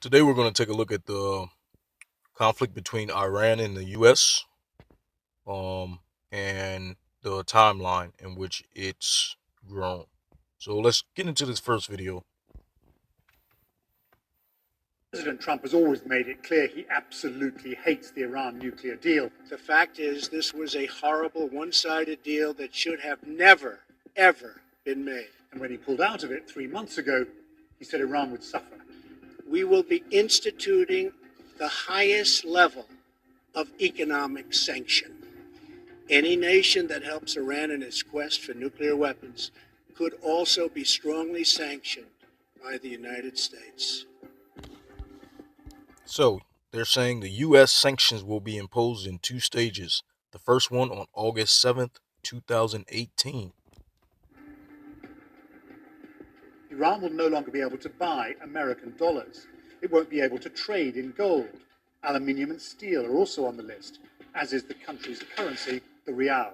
Today we're going to take a look at the conflict between Iran and the U.S. And the timeline in which it's grown. So let's get into this first video. President Trump has always made it clear he absolutely hates the Iran nuclear deal. The fact is, this was a horrible, one-sided deal that should have never, ever been made. And when he pulled out of it 3 months ago, he said Iran would suffer. We will be instituting the highest level of economic sanction. Any nation that helps Iran in its quest for nuclear weapons could also be strongly sanctioned by the United States. So they're saying the U.S. sanctions will be imposed in 2 stages. The first one on August 7th, 2018. Iran will no longer be able to buy American dollars. It won't be able to trade in gold. Aluminium and steel are also on the list, as is the country's currency, the rial.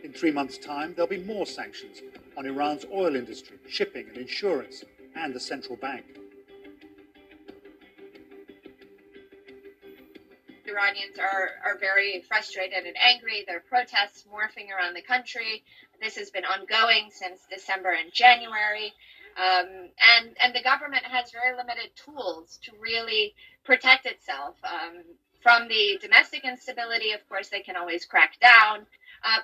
In 3 months' time, there'll be more sanctions on Iran's oil industry, shipping and insurance, and the central bank. Iranians are very frustrated and angry. There are protests morphing around the country. This has been ongoing since December and January. And the government has very limited tools to really protect itself. From the domestic instability, of course, they can always crack down,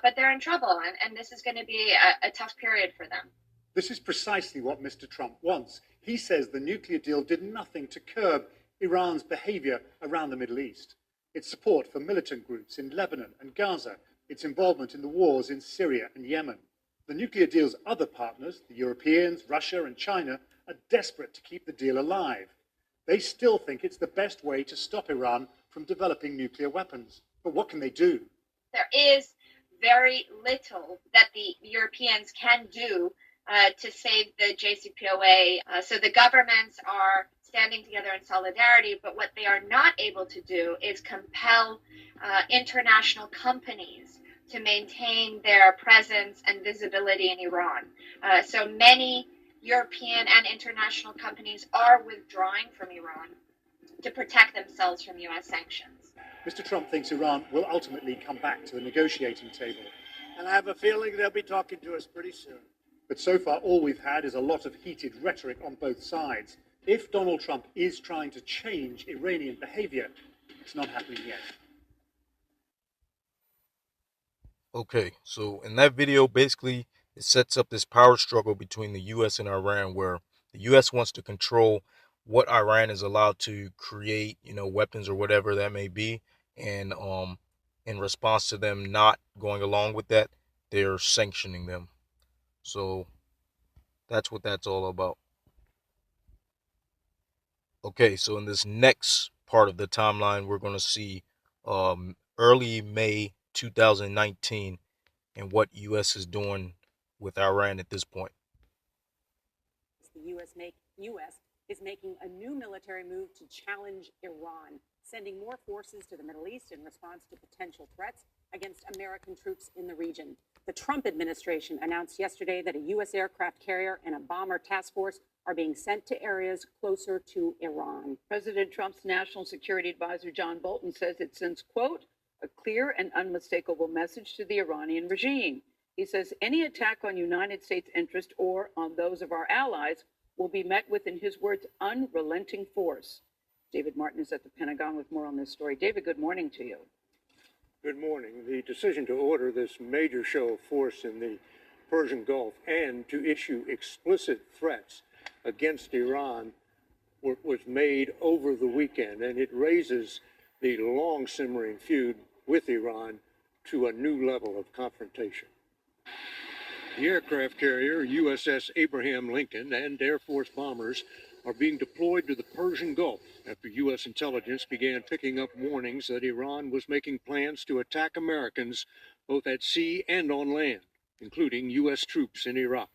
but they're in trouble, and this is going to be a tough period for them. This is precisely what Mr. Trump wants. He says the nuclear deal did nothing to curb Iran's behavior around the Middle East. Its support for militant groups in Lebanon and Gaza, its involvement in the wars in Syria and Yemen. The nuclear deal's other partners, the Europeans, Russia and China, are desperate to keep the deal alive. They still think it's the best way to stop Iran from developing nuclear weapons. But what can they do? There is very little that the Europeans can do to save the JCPOA. So the governments are standing together in solidarity, but what they are not able to do is compel international companies to maintain their presence and visibility in Iran. So many European and international companies are withdrawing from Iran to protect themselves from U.S. sanctions. Mr. Trump thinks Iran will ultimately come back to the negotiating table. And I have a feeling they'll be talking to us pretty soon. But so far, all we've had is a lot of heated rhetoric on both sides. If Donald Trump is trying to change Iranian behavior, it's not happening yet. Okay, so in that video, basically, it sets up this power struggle between the U.S. and Iran, where the U.S. wants to control what Iran is allowed to create, weapons or whatever that may be. And in response to them not going along with that, they're sanctioning them. So that's what that's all about. Okay, so in this next part of the timeline, we're going to see early May 2019 and what U.S. is doing with Iran at this point. The U.S. is making a new military move to challenge Iran, sending more forces to the Middle East in response to potential threats against American troops in the region. The Trump administration announced yesterday that a U.S. aircraft carrier and a bomber task force are being sent to areas closer to Iran. President Trump's national security advisor, John Bolton, says it sends, quote, a clear and unmistakable message to the Iranian regime. He says any attack on United States interest or on those of our allies will be met with, in his words, unrelenting force. David Martin is at the Pentagon with more on this story. David, good morning to you. Good morning. The decision to order this major show of force in the Persian Gulf and to issue explicit threats against Iran was made over the weekend, and it raises the long simmering feud with Iran to a new level of confrontation. The aircraft carrier USS Abraham Lincoln and Air Force bombers are being deployed to the Persian Gulf after U.S. intelligence began picking up warnings that Iran was making plans to attack Americans both at sea and on land, including U.S. troops in Iraq.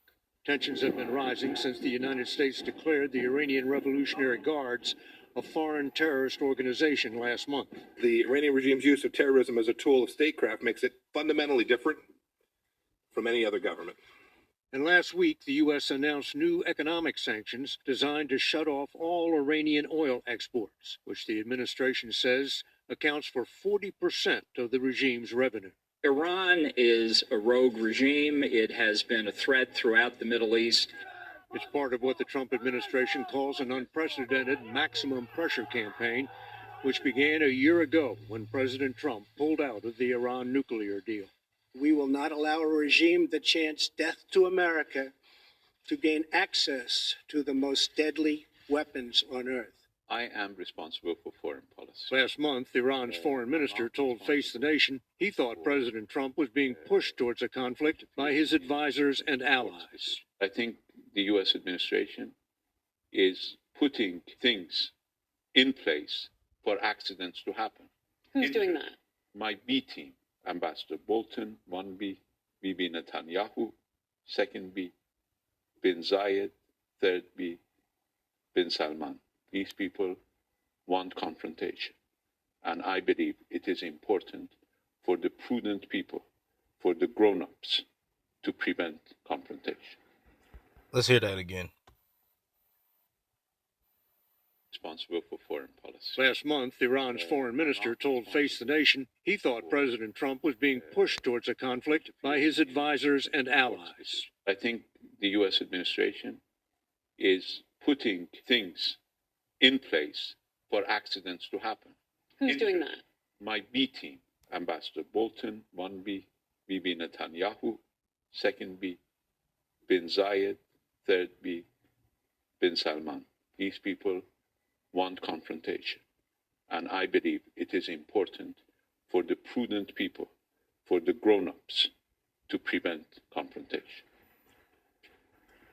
Tensions have been rising since the United States declared the Iranian Revolutionary Guards a foreign terrorist organization last month. The Iranian regime's use of terrorism as a tool of statecraft makes it fundamentally different from any other government. And last week, the U.S. announced new economic sanctions designed to shut off all Iranian oil exports, which the administration says accounts for 40% of the regime's revenue. Iran is a rogue regime. It has been a threat throughout the Middle East. It's part of what the Trump administration calls an unprecedented maximum pressure campaign, which began a year ago when President Trump pulled out of the Iran nuclear deal. We will not allow a regime that chants death to America to gain access to the most deadly weapons on earth. I am responsible for foreign policy. Last month, Iran's foreign minister told Face the Nation he thought President Trump was being pushed towards a conflict by his advisors and allies. I think the U.S. administration is putting things in place for accidents to happen. Who's doing that? My B team, Ambassador Bolton, 1B, Bibi Netanyahu, 2B, Bin Zayed, 3B, Bin Salman. These people want confrontation. And I believe it is important for the prudent people, for the grown-ups, to prevent confrontation. Let's hear that again. Responsible for foreign policy. Last month, Iran's foreign minister told Face the Nation he thought President Trump was being pushed towards a conflict by his advisors and allies. I think the U.S. administration is putting things in place for accidents to happen. Who's doing that? My B team, Ambassador Bolton, 1B, Bibi Netanyahu, 2B, Bin Zayed, 3B, Bin Salman. These people want confrontation. And I believe it is important for the prudent people, for the grown-ups, to prevent confrontation.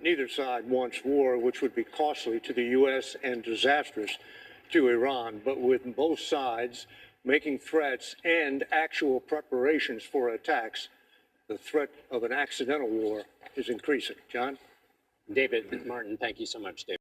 Neither side wants war, which would be costly to the U.S. and disastrous to Iran, but with both sides making threats and actual preparations for attacks, the threat of an accidental war is increasing. John? David Martin, thank you so much, David.